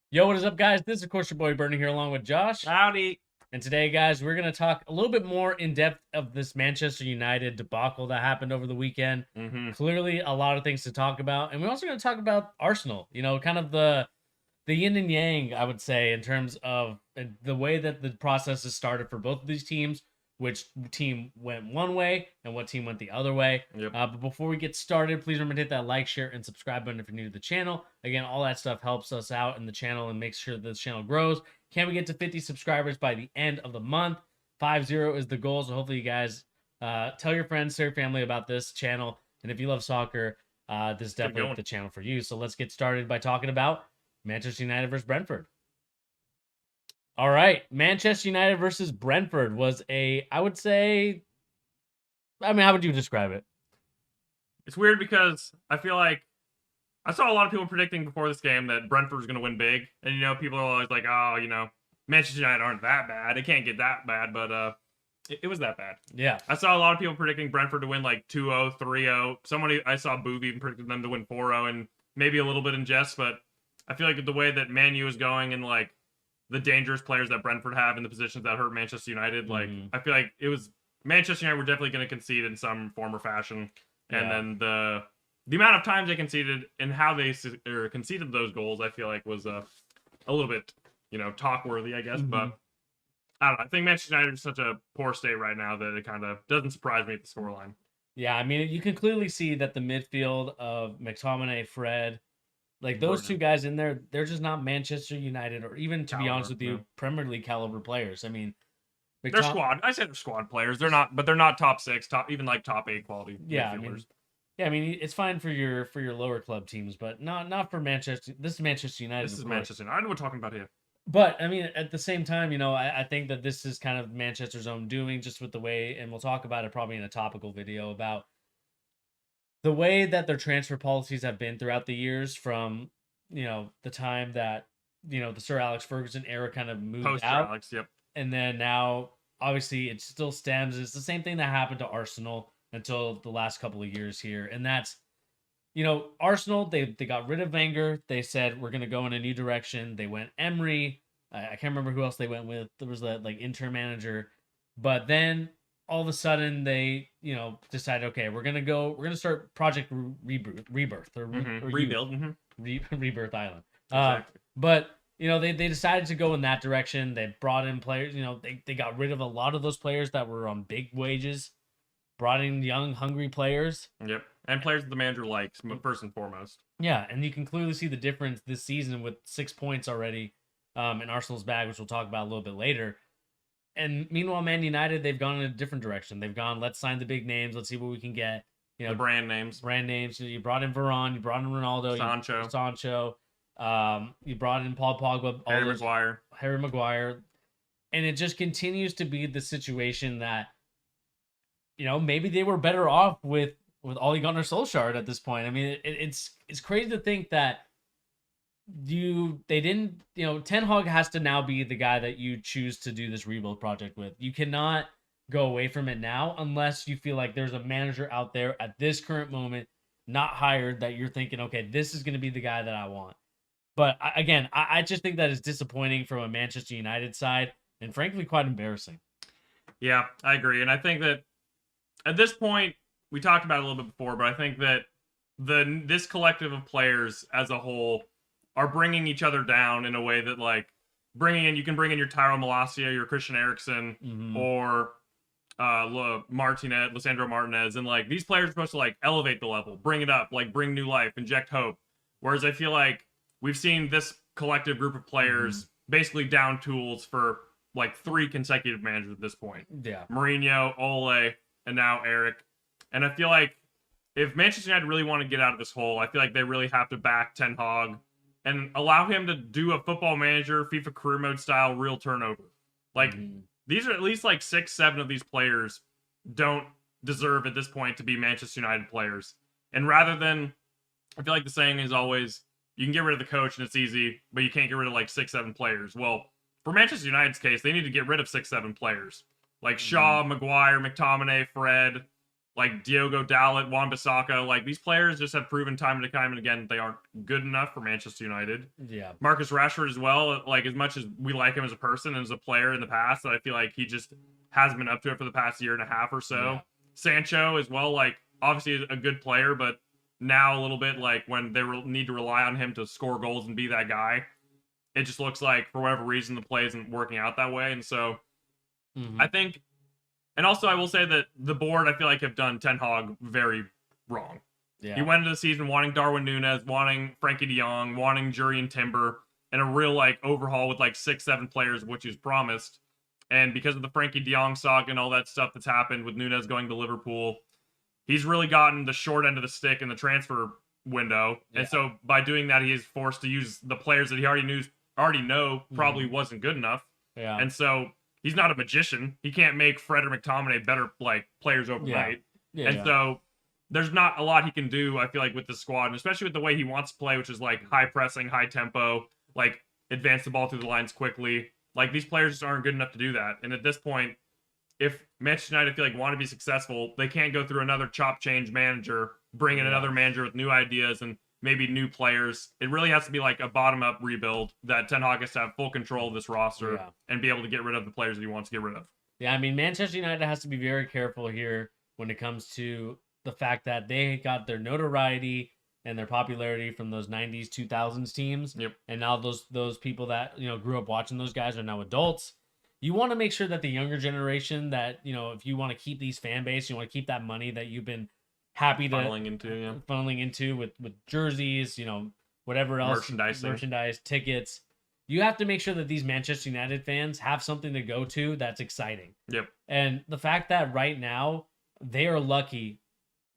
Yo, what is up, guys? This is, of course, your boy Bernie here, along with Josh. Howdy. And today, guys, we're going to talk a little bit more in depth of this Manchester United debacle that happened over the weekend. Clearly, a lot of things to talk about. And we're also going to talk about Arsenal, kind of the yin and yang, I would say, in terms of the way that the process has started for both of these teams, which team went one way and what team went the other way. Yep. But before we get started, please remember to hit that like, share, and subscribe button if you're new to the channel. Again, all that stuff helps us out in the channel and makes sure this channel grows. Can we get to 50 subscribers by the end of the month? 50 is the goal, so hopefully you guys tell your friends, tell your family about this channel. And if you love soccer, this is definitely the channel for you. So let's get started by talking about Manchester United versus Brentford. All right, Manchester United versus Brentford was I would say, how would you describe it? It's weird because I feel like I saw a lot of people predicting before this game that Brentford was going to win big. And, people are always like, oh, Manchester United aren't that bad. It can't get that bad, but it was that bad. Yeah. I saw a lot of people predicting Brentford to win like 2-0, 3-0. I saw Boov even predicted them to win 4-0 and maybe a little bit in jest, but I feel like the way that Man U is going and like the dangerous players that Brentford have in the positions that hurt Manchester United, I feel like it was Manchester United were definitely going to concede in some form or fashion. And then the amount of times they conceded and how they conceded those goals, I feel like was a little bit, talk worthy, I guess. But I don't know. I think Manchester United is such a poor state right now that it kind of doesn't surprise me at the scoreline. Yeah, you can clearly see that the midfield of McTominay, Fred, like those two guys in there, they're just not Manchester United or even, to be honest with you, Premier League caliber players. They're squad. I say they're squad players. They're not, but they're not top 6, even like top 8 quality. Yeah, midfielders. It's fine for your lower club teams, but not for Manchester. This is Manchester United. This is Manchester United. We're talking about here. But at the same time, I think that this is kind of Manchester's own doing, just with the way, and we'll talk about it probably in a topical video about the way that their transfer policies have been throughout the years from, the time that, the Sir Alex Ferguson era kind of moved Post out. Alex, yep. And then now, obviously, it still stems. It's the same thing that happened to Arsenal until the last couple of years here. And that's, Arsenal, they got rid of Wenger. They said, we're going to go in a new direction. They went Emery. I can't remember who else they went with. There was that interim manager. But then all of a sudden they, decided, okay, we're going to start Project Rebirth or Rebuild. Rebirth Island. Exactly. But, they decided to go in that direction. They brought in players, they got rid of a lot of those players that were on big wages, brought in young, hungry players. Yep. And players that the manager likes, first and foremost. Yeah, and you can clearly see the difference this season with 6 points already in Arsenal's bag, which we'll talk about a little bit later. And meanwhile, Man United, they've gone in a different direction. They've gone, let's sign the big names. Let's see what we can get. The brand names. You brought in Varane. You brought in Ronaldo. Sancho. You brought in Paul Pogba. Harry Maguire. And it just continues to be the situation that, maybe they were better off with Ole Gunnar Solskjaer at this point. It's crazy to think that they didn't, Ten Hag has to now be the guy that you choose to do this rebuild project with. You cannot go away from it now unless you feel like there's a manager out there at this current moment, not hired, that you're thinking, okay, this is going to be the guy that I want. But again, I just think that is disappointing from a Manchester United side and frankly quite embarrassing. Yeah, I agree. And I think that at this point, we talked about it a little bit before, but I think that this collective of players as a whole are bringing each other down in a way that, like, you can bring in your Tyrell Malacia, your Christian Eriksen, or Lisandro Martinez, and like these players are supposed to like elevate the level, bring it up, like bring new life, inject hope. Whereas I feel like we've seen this collective group of players basically down tools for like 3 consecutive managers at this point. Yeah, Mourinho, Ole, and now Eric. And I feel like if Manchester United really want to get out of this hole, I feel like they really have to back Ten Hag and allow him to do a football manager, FIFA career mode style real turnover. Like, these are at least like 6, 7 of these players don't deserve at this point to be Manchester United players. And rather than, I feel like the saying is always, you can get rid of the coach and it's easy, but you can't get rid of like 6, 7 players. Well, for Manchester United's case, they need to get rid of 6, 7 players. Like Shaw, Maguire, McTominay, Fred, like Diogo Dalot, Wan-Bissaka, like these players just have proven time and time and again that they aren't good enough for Manchester United. Yeah. Marcus Rashford as well, like as much as we like him as a person and as a player in the past, I feel like he just hasn't been up to it for the past year and a half or so. Yeah. Sancho as well, like obviously a good player, but now a little bit like when they need to rely on him to score goals and be that guy, it just looks like for whatever reason the play isn't working out that way. And so I think, and also I will say that the board I feel like have done Ten Hag very wrong. Yeah. He went into the season wanting Darwin Núñez, wanting Frankie de Jong, wanting Jurrien Timber, and a real like overhaul with like 6-7 players, which is promised. And because of the Frankie de Jong saga and all that stuff that's happened with Núñez going to Liverpool, he's really gotten the short end of the stick in the transfer window. Yeah. And so by doing that, he is forced to use the players that he already know probably wasn't good enough. Yeah. And so he's not a magician. He can't make Fred or McTominay better like players overnight. Yeah. And so there's not a lot he can do, I feel like, with the squad, and especially with the way he wants to play, which is like high pressing, high tempo, like advance the ball through the lines quickly. Like these players just aren't good enough to do that. And at this point, if Manchester United feel like want to be successful, they can't go through another chop change manager, bring in another manager with new ideas and maybe new players. It really has to be like a bottom up rebuild that Ten Hag has to have full control of this roster and be able to get rid of the players that he wants to get rid of. Yeah, I mean, Manchester United has to be very careful here when it comes to the fact that they got their notoriety and their popularity from those 90s, 2000s teams. Yep. And now those people that, grew up watching those guys are now adults. You want to make sure that the younger generation that, if you want to keep these fan base, you want to keep that money that you've been happy to funneling into with jerseys, whatever else, merchandise, tickets. You have to make sure that these Manchester United fans have something to go to that's exciting. Yep. And the fact that right now they are lucky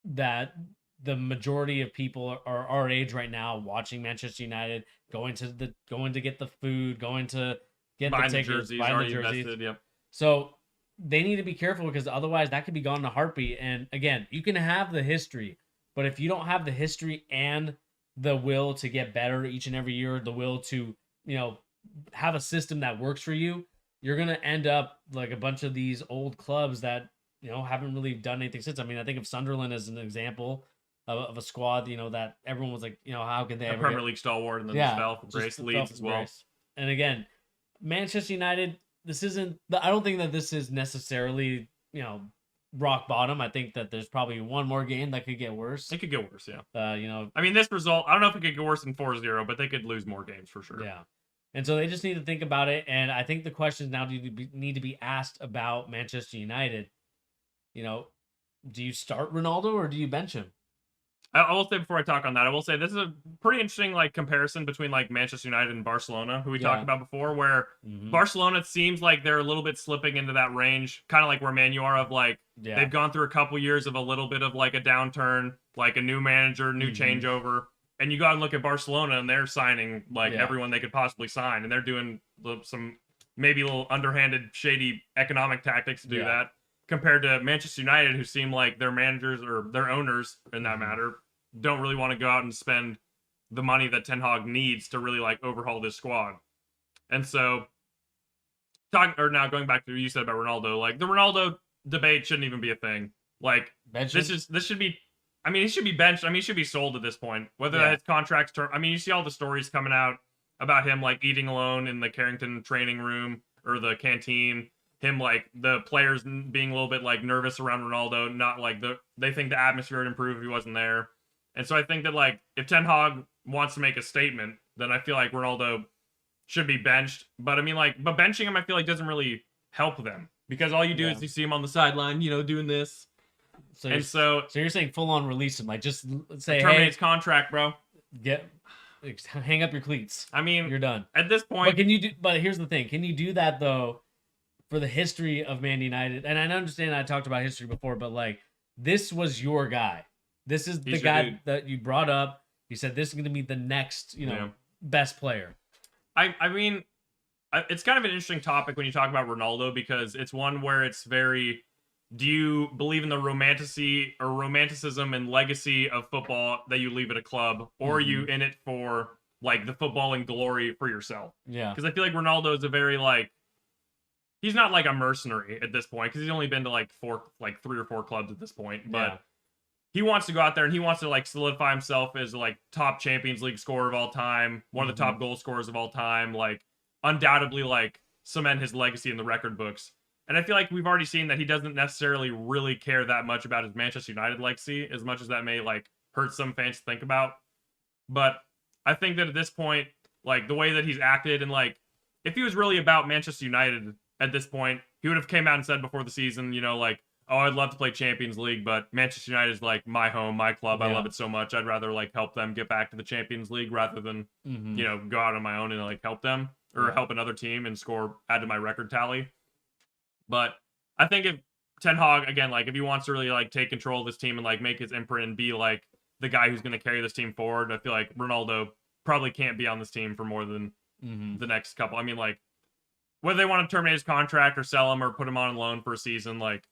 that the majority of people are our age right now watching Manchester United, going to get the food, going to get the tickets, buying the jerseys. Invested, yep. So they need to be careful because otherwise that could be gone in a heartbeat. And again, you can have the history, but if you don't have the history and the will to get better each and every year, the will to, have a system that works for you, you're going to end up like a bunch of these old clubs that, haven't really done anything since. I mean, I think of Sunderland as an example of a squad, that everyone was like, how can they a Premier League stalwart and then just fell from grace, Leeds as well. And again, Manchester United, I don't think that this is necessarily, rock bottom. I think that there's probably one more game that could get worse. It could get worse, yeah. I mean, this result, I don't know if it could get worse than 4-0, but they could lose more games for sure. Yeah. And so they just need to think about it. And I think the questions now need to be asked about Manchester United. Do you start Ronaldo or do you bench him? I will say before I talk on that, I will say this is a pretty interesting comparison between Manchester United and Barcelona, who we talked about before, where Barcelona seems like they're a little bit slipping into that range, kind of like where Man U are of they've gone through a couple years of a little bit of a downturn, like a new manager, new changeover. And you go out and look at Barcelona and they're signing everyone they could possibly sign. And they're doing some maybe a little underhanded, shady economic tactics to do that. Compared to Manchester United, who seem like their managers or their owners, in that matter, don't really want to go out and spend the money that Ten Hag needs to really overhaul this squad. And so, now going back to what you said about Ronaldo, the Ronaldo debate shouldn't even be a thing. This should be. I mean, he should be benched. I mean, he should be sold at this point. Whether his contract's term. I mean, you see all the stories coming out about him eating alone in the Carrington training room or the canteen. Him the players being a little bit nervous around Ronaldo, not they think the atmosphere would improve if he wasn't there. And so I think that if Ten Hag wants to make a statement, then I feel like Ronaldo should be benched. But I mean but benching him I feel doesn't really help them because all you do is you see him on the sideline, doing this. So you're saying full on release him, just say terminate his contract, bro. Hang up your cleats. I mean, you're done at this point. But here's the thing: can you do that though? For the history of Man United, and I understand I talked about history before, but this was your guy. This is the guy that you brought up. You said this is going to be the next, best player. I mean, it's kind of an interesting topic when you talk about Ronaldo because it's one where it's very. Do you believe in the romanticism and legacy of football that you leave at a club, or are you in it for the footballing glory for yourself? Yeah, because I feel like Ronaldo is a very he's not like a mercenary at this point because he's only been to like 3 or 4 clubs at this point. But he wants to go out there and he wants to like solidify himself as like top Champions League scorer of all time, one of the top goal scorers of all time, like undoubtedly like cement his legacy in the record books. And I feel like we've already seen that he doesn't necessarily really care that much about his Manchester United legacy, as much as that may like hurt some fans to think about. But I think that at this point, like the way that he's acted, and like if he was really about Manchester United at this point, he would have came out and said before the season, you know, like, oh, I'd love to play Champions League, but Manchester United is like my home, my club. I love it so much. I'd rather like help them get back to the Champions League rather than, you know, go out on my own and like help them or help another team and add to my record tally. But I think if Ten Hag, again, like if he wants to really like take control of this team and like make his imprint and be like the guy who's going to carry this team forward, I feel like Ronaldo probably can't be on this team for more than the next couple. I mean, like whether they want to terminate his contract or sell him or put him on loan for a season, like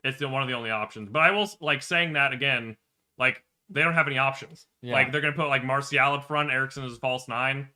it's one of the only options. But I will like saying that again, like they don't have any options. Like they're going to put like Martial up front, Eriksen as a false 9,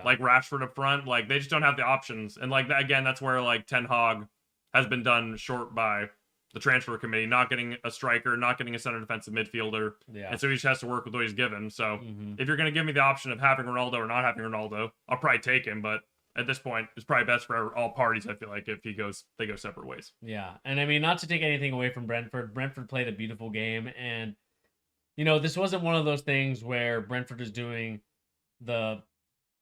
like Rashford up front. Like they just don't have the options. And like that, again, that's where like Ten Hag has been done short by the transfer committee, not getting a striker, not getting a center defensive midfielder. And so he just has to work with what he's given. So if you're going to give me the option of having Ronaldo or not having Ronaldo, I'll probably take him. But at this point, it's probably best for all parties, I feel like, if they go separate ways. Yeah. And I mean, not to take anything away from Brentford. Brentford played a beautiful game. And, you know, this wasn't one of those things where Brentford is doing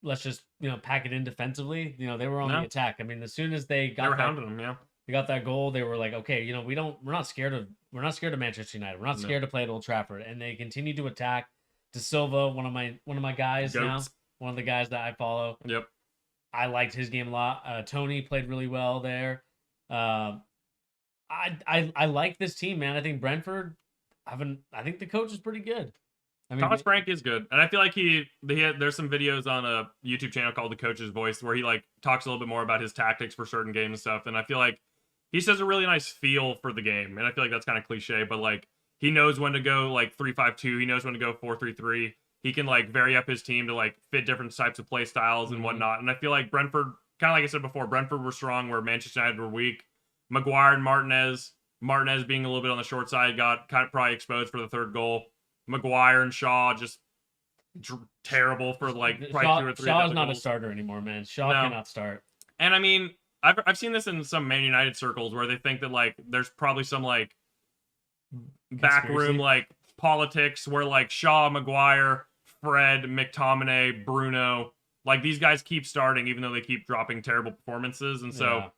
let's just, you know, pack it in defensively. You know, they were on the attack. I mean, as soon as they got hounding them, they got that goal, they were like, okay, you know, we're not scared of Manchester United. We're not scared to play at Old Trafford. And they continue to attack. De Silva, one of my guys now, one of the guys that I follow. Yep. I liked his game a lot. Tony played really well there. I like this team, man. I think Brentford, I think the coach is pretty good. I mean, Thomas Frank is good, and I feel like there's some videos on a YouTube channel called The Coach's Voice where he like talks a little bit more about his tactics for certain games and stuff. And I feel like he says a really nice feel for the game, and I feel like that's kind of cliche, but like he knows when to go like 3-5-2. He knows when to go 4-3-3. He can like vary up his team to like fit different types of play styles and whatnot. And I feel like Brentford, kind of like I said before, Brentford were strong where Manchester United were weak. Maguire and Martinez being a little bit on the short side, got kind of probably exposed for the third goal. Maguire and Shaw just terrible for like probably 2 or 3. Shaw's not a starter anymore, man. Shaw cannot start. And I mean, I've seen this in some Man United circles where they think that like there's probably some like backroom like politics where like Shaw, Maguire, Fred, McTominay, Bruno, like these guys keep starting even though they keep dropping terrible performances. And so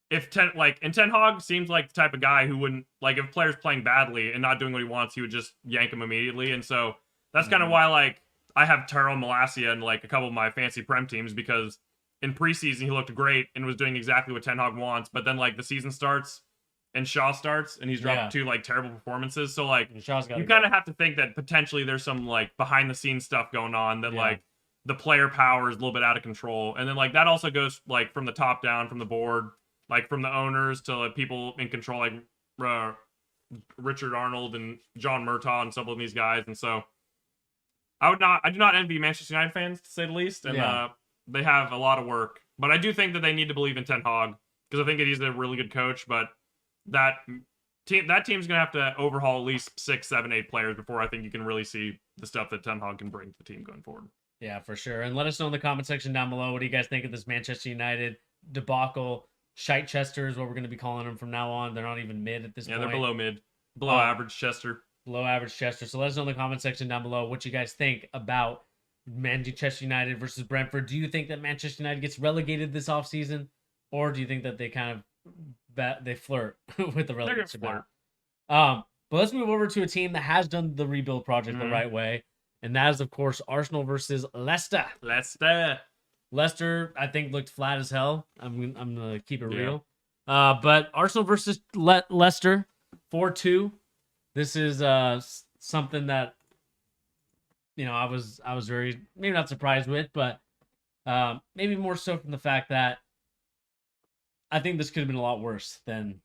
if Ten Hag seems like the type of guy who wouldn't, like, if players playing badly and not doing what he wants, he would just yank them immediately. And so that's kind of why, like, I have Tyrell Malacia in, like, a couple of my fancy Prem teams, because in preseason he looked great and was doing exactly what Ten Hag wants. But then, like, the season starts and Shaw starts and he's dropped 2, like, terrible performances. So, like, you kind of have to think that potentially there's some, like, behind-the-scenes stuff going on that, like, the player power is a little bit out of control. And then, like, that also goes, like, from the top down, from the board, like from the owners to like, people in control, like Richard Arnold and John Murtaugh and some of these guys. And so I do not envy Manchester United fans, to say the least. And they have a lot of work, but I do think that they need to believe in Ten Hag, because I think that he's a really good coach. But that team's going to have to overhaul at least 6, 7, 8 players before I think you can really see the stuff that Ten Hag can bring to the team going forward. Yeah, for sure. And let us know in the comment section down below, what do you guys think of this Manchester United debacle? Shite Chester is what we're going to be calling them from now on. They're not even mid at this point. Yeah, they're below mid. Below average Chester. Below average Chester. So let us know in the comment section down below what you guys think about Manchester United versus Brentford. Do you think that Manchester United gets relegated this offseason? Or do you think that they kind of they flirt with the relegation battle? But let's move over to a team that has done the rebuild project the right way. And that is, of course, Arsenal versus Leicester. Leicester, I think, looked flat as hell. I'm gonna keep it real. But Arsenal versus Leicester, 4-2. This is something that, you know, I was very, maybe not surprised with, but maybe more so from the fact that I think this could have been a lot worse than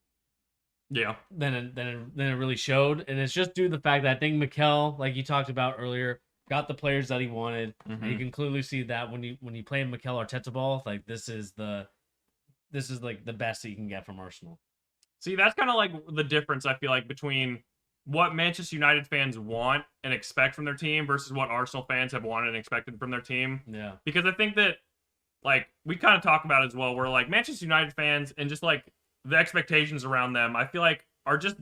it really showed. And it's just due to the fact that I think Mikel, like you talked about earlier, got the players that he wanted. And you can clearly see that when you play Mikel Arteta ball, like this is the this is like the best that you can get from Arsenal. See, that's kind of like the difference, I feel like, between what Manchester United fans want and expect from their team versus what Arsenal fans have wanted and expected from their team. Yeah. Because I think that, like, we kind of talk about it as well, where, like, Manchester United fans and just, like, the expectations around them, I feel like, are just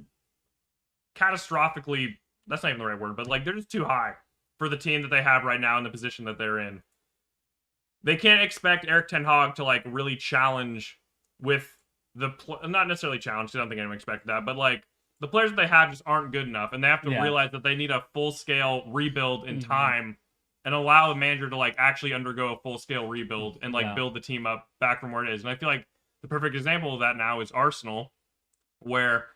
catastrophically, that's not even the right word, but, like, they're just too high for the team that they have right now in the position that they're in. They can't expect Erik ten Hag to, like, really challenge with not necessarily challenge, I don't think anyone expected that, but, like, the players that they have just aren't good enough, and they have to realize that they need a full-scale rebuild in time and allow the manager to, like, actually undergo a full-scale rebuild and, like, build the team up back from where it is. And I feel like the perfect example of that now is Arsenal, where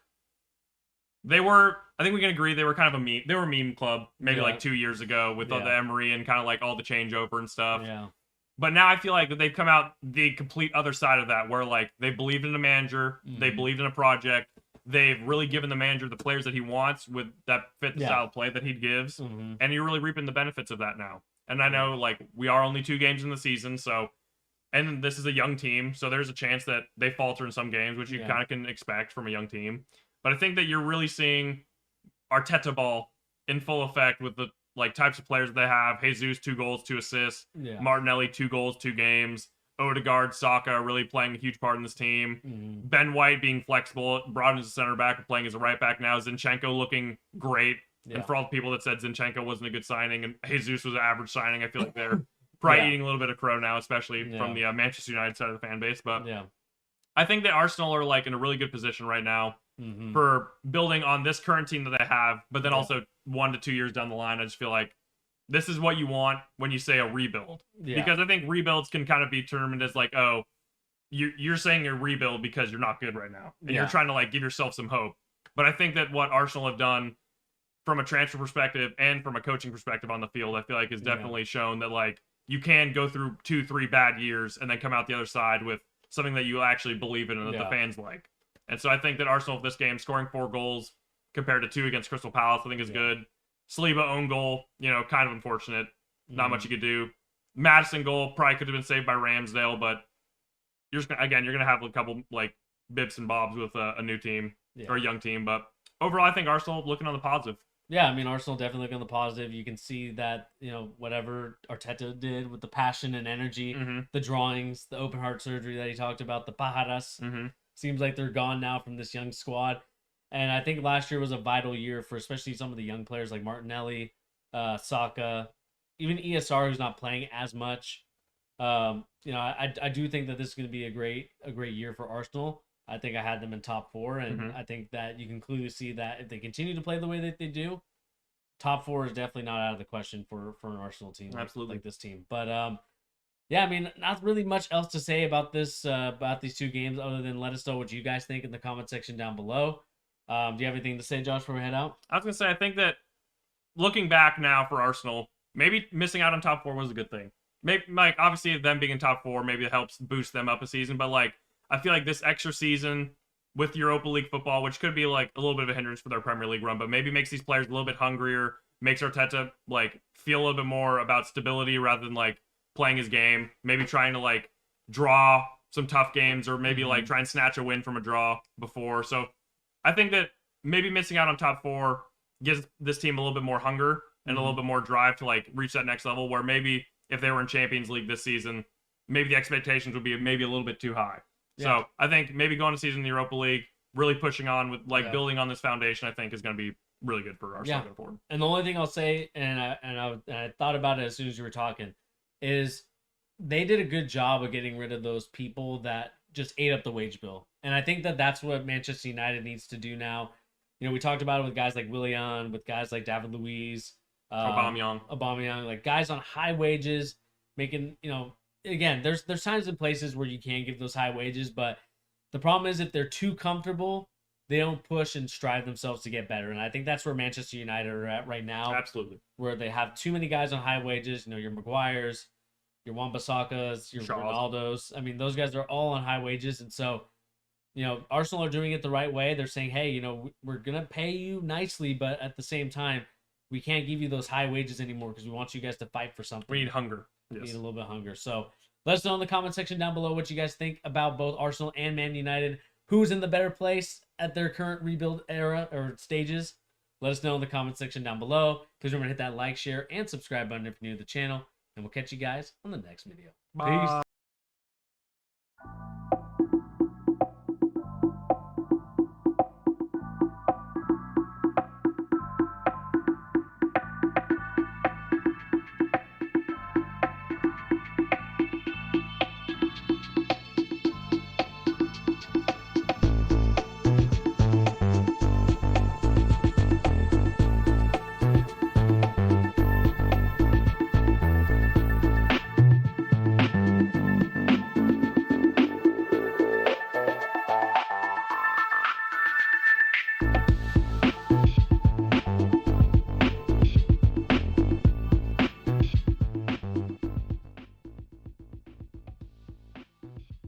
they were, I think we can agree, they were kind of they were a meme club maybe like 2 years ago with the Emery and kind of like all the changeover and stuff. Yeah. But now I feel like that they've come out the complete other side of that, where, like, they believed in a manager, they believed in a project, they've really given the manager the players that he wants with that fit the style of play that he gives, and you're really reaping the benefits of that now. And I know, like, we are only 2 games in the season, so, and this is a young team, so there's a chance that they falter in some games, which you kind of can expect from a young team. But I think that you're really seeing Arteta ball in full effect with the, like, types of players that they have. Jesus, 2 goals, 2 assists. Martinelli, 2 goals, 2 games. Odegaard, Saka really playing a huge part in this team. Ben White being flexible, brought in as a center back and playing as a right back now. Zinchenko looking great. And for all the people that said Zinchenko wasn't a good signing and Jesus was an average signing, I feel like they're probably eating a little bit of crow now, especially from the Manchester United side of the fan base. But I think that Arsenal are, like, in a really good position right now for building on this current team that they have, but then also 1 to 2 years down the line, I just feel like this is what you want when you say a rebuild. Because I think rebuilds can kind of be determined as, like, oh, you're saying a rebuild because you're not good right now. And you're trying to, like, give yourself some hope. But I think that what Arsenal have done from a transfer perspective and from a coaching perspective on the field, I feel like has definitely shown that, like, you can go through 2-3 bad years and then come out the other side with something that you actually believe in and that the fans like. And so I think that Arsenal, this game, scoring 4 goals compared to 2 against Crystal Palace, I think is good. Saliba own goal, you know, kind of unfortunate. Not much you could do. Madison goal probably could have been saved by Ramsdale, but you're just, again, you're going to have a couple, like, bips and bobs with a new team or a young team. But overall, I think Arsenal looking on the positive. Yeah, I mean, Arsenal definitely looking on the positive. You can see that, you know, whatever Arteta did with the passion and energy, the drawings, the open heart surgery that he talked about, the pajaras, seems like they're gone now from this young squad. And I think last year was a vital year for especially some of the young players like Martinelli, Saka, even ESR, who's not playing as much. You know, I do think that this is going to be a great year for Arsenal. I think I had them in top 4, and I think that you can clearly see that if they continue to play the way that they do, top 4 is definitely not out of the question for an Arsenal team. Absolutely. Like this team. But yeah, I mean, not really much else to say about this about these 2 games other than let us know what you guys think in the comment section down below. Do you have anything to say, Josh, before we head out? I was going to say, I think that looking back now for Arsenal, maybe missing out on top 4 was a good thing. Maybe, like, obviously them being in top 4, maybe it helps boost them up a season, but, like, I feel like this extra season with Europa League football, which could be, like, a little bit of a hindrance for their Premier League run, but maybe makes these players a little bit hungrier, makes Arteta, like, feel a little bit more about stability rather than, like, playing his game, maybe trying to, like, draw some tough games or maybe, like, try and snatch a win from a draw before. So I think that maybe missing out on top 4 gives this team a little bit more hunger and a little bit more drive to, like, reach that next level, where maybe if they were in Champions League this season, maybe the expectations would be maybe a little bit too high. So I think maybe going to season in the Europa League, really pushing on with, like, building on this foundation, I think is going to be really good for Arsenal going forward. And the only thing I'll say, and I thought about it as soon as you were talking, is they did a good job of getting rid of those people that just ate up the wage bill. And I think that that's what Manchester United needs to do now. You know, we talked about it with guys like Willian, with guys like David Luiz, Aubameyang, like guys on high wages, making, you know, again, there's times and places where you can give those high wages, but the problem is if they're too comfortable, they don't push and strive themselves to get better. And I think that's where Manchester United are at right now. Absolutely. Where they have too many guys on high wages, you know, your Maguires, your Wan-Bissakas, your Ronaldos. I mean, those guys are all on high wages. And so, you know, Arsenal are doing it the right way. They're saying, hey, you know, we're going to pay you nicely, but at the same time, we can't give you those high wages anymore because we want you guys to fight for something. We need hunger. We need a little bit of hunger. So Let us know in the comment section down below what you guys think about both Arsenal and Man United. Who's in the better place at their current rebuild era or stages? Let us know in the comment section down below. Please remember to hit that like, share, and subscribe button if you're new to the channel. And we'll catch you guys on the next video. Bye. Peace.